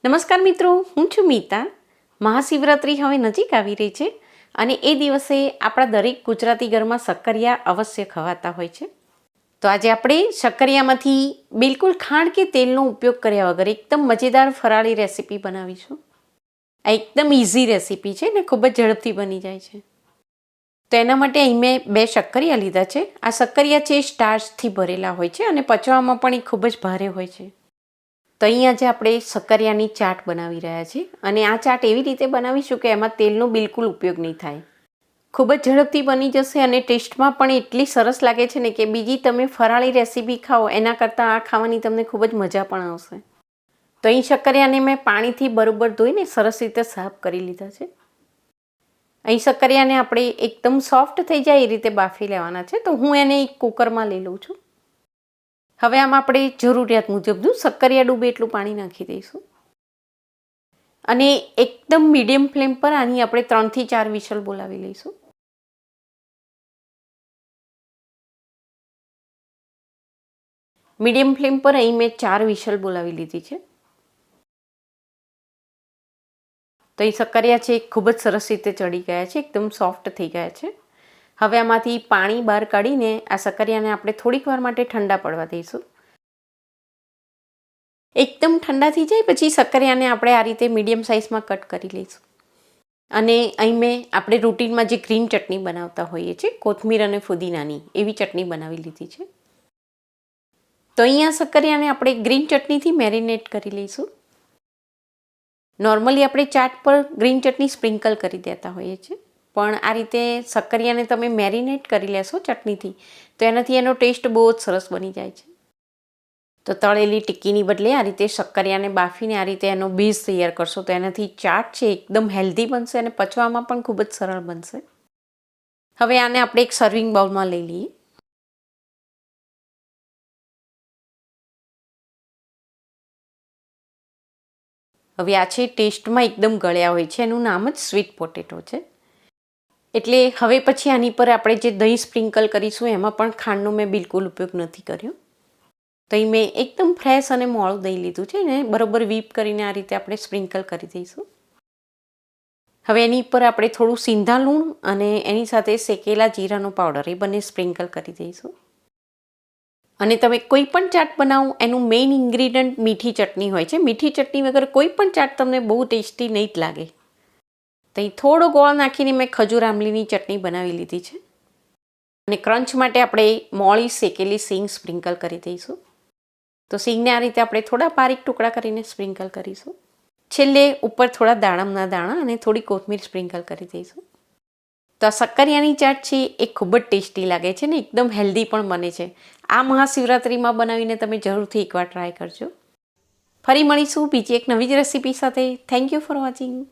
નમસ્કાર મિત્રો, હું છું મીતા. મહાશિવરાત્રિ હવે નજીક આવી રહી છે અને એ દિવસે આપણા દરેક ગુજરાતી ઘરમાં શક્કરિયા અવશ્ય ખવાતા હોય છે. તો આજે આપણે શક્કરિયામાંથી બિલકુલ ખાંડ કે તેલનો ઉપયોગ કર્યા વગર એકદમ મજેદાર ફરાળી રેસીપી બનાવીશું. આ એકદમ ઇઝી રેસીપી છે ને ખૂબ જ ઝડપથી બની જાય છે. તો એના માટે અહીં મેં 2 શક્કરિયા લીધા છે. આ શક્કરિયા છે સ્ટાર્ચથી ભરેલા હોય છે અને પચવામાં પણ એ ખૂબ જ ભારે હોય છે. તો અહીં આજે આપણે શક્કરિયાની ચાટ બનાવી રહ્યા છીએ અને આ ચાટ એવી રીતે બનાવીશું કે એમાં તેલનો બિલકુલ ઉપયોગ નહીં થાય. ખૂબ જ ઝડપથી બની જશે અને ટેસ્ટમાં પણ એટલી સરસ લાગે છે ને કે બીજી તમે ફરાળી રેસીપી ખાઓ એના કરતાં આ ખાવાની તમને ખૂબ જ મજા પણ આવશે. તો અહીં શક્કરિયાને મેં પાણીથી બરોબર ધોઈને સરસ રીતે સાફ કરી લીધા છે. અહીં શક્કરિયાને આપણે એકદમ સોફ્ટ થઈ જાય એ રીતે બાફી લેવાના છે. તો હું એને એક કુકરમાં લઈ લઉં છું. હવે આમાં આપણે જરૂરિયાત મુજબનું શક્કરિયા ડૂબે એટલું પાણી નાખી દઈશું અને એકદમ મીડિયમ ફ્લેમ પર આની આપણે 3 થી 4 વિસલ બોલાવી લઈશું. મીડિયમ ફ્લેમ પર અહીં મેં 4 વિસલ બોલાવી લીધી છે. તો અહીં શક્કરિયા છે ખૂબ જ સરસ રીતે ચડી ગયા છે, એકદમ સોફ્ટ થઈ ગયા છે. હવે આમાંથી પાણી બહાર કાઢીને આ શક્કરિયાને આપણે થોડીક વાર માટે ઠંડા પડવા દઈશું. એકદમ ઠંડા થઈ જાય પછી શક્કરિયાને આપણે આ રીતે મીડિયમ સાઇઝમાં કટ કરી લઈશું. અને અહીં મેં આપણે રૂટીનમાં જે ગ્રીન ચટણી બનાવતા હોઈએ છીએ, કોથમીર અને ફુદીનાની એવી ચટણી બનાવી લીધી છે. તો અહીંયા શક્કરિયાને આપણે ગ્રીન ચટણીથી મેરિનેટ કરી લઈશું. નોર્મલી આપણે ચાટ પર ગ્રીન ચટણી સ્પ્રિંકલ કરી દેતા હોઈએ છીએ, પણ આ રીતે શક્કરિયાને તમે મેરિનેટ કરી લેશો ચટણીથી તો એનાથી એનો ટેસ્ટ બહુ જ સરસ બની જાય છે. તો તળેલી ટિક્કીની બદલે આ રીતે શક્કરિયાને બાફીને આ રીતે એનો બેઝ તૈયાર કરશો તો એનાથી ચાટ છે એકદમ હેલ્ધી બનશે અને પચવામાં પણ ખૂબ જ સરળ બનશે. હવે આને આપણે એક સર્વિંગ બાઉલમાં લઈ લઈએ. હવે આ છે ટેસ્ટમાં એકદમ ગળ્યા હોય છે, એનું નામ જ સ્વીટ પોટેટો છે. એટલે હવે પછી આની પર આપણે જે દહીં સ્પ્રિંકલ કરીશું એમાં પણ ખાંડનો મેં બિલકુલ ઉપયોગ નથી કર્યો. તો અહીં મેં એકદમ ફ્રેશ અને મોળું દહીં લીધું છે ને બરોબર વીપ કરીને આ રીતે આપણે સ્પ્રિંકલ કરી દઈશું. હવે એની પર આપણે થોડું સિંધા લૂણ અને એની સાથે શેકેલા જીરાનો પાવડર એ બંને સ્પ્રિંકલ કરી દઈશું. અને તમે કોઈ પણ ચાટ બનાવો એનું મેઇન ઇન્ગ્રીડિયન્ટ મીઠી ચટણી હોય છે. મીઠી ચટણી વગર કોઈ પણ ચાટ તમને બહુ ટેસ્ટી નહીં જ લાગે. તો અહીં થોડો ગોળ નાખીને મેં ખજૂર આંબલીની ચટણી બનાવી લીધી છે. અને ક્રંચ માટે આપણે મોળી શેકેલી સિંગ સ્પ્રિંકલ કરી દઈશું. તો સિંગને આ રીતે આપણે થોડા બારીક ટુકડા કરીને સ્પ્રિંકલ કરીશું. છેલ્લે ઉપર થોડા દાડમના દાણા અને થોડી કોથમીર સ્પ્રિંકલ કરી દઈશું. તો આ શક્કરિયાની ચાટ છે એ ખૂબ જ ટેસ્ટી લાગે છે ને એકદમ હેલ્ધી પણ બને છે. આ મહાશિવરાત્રિમાં બનાવીને તમે જરૂરથી એકવાર ટ્રાય કરજો. ફરી મળીશું બીજી એક નવી જ રેસીપી સાથે. Thank you for watching.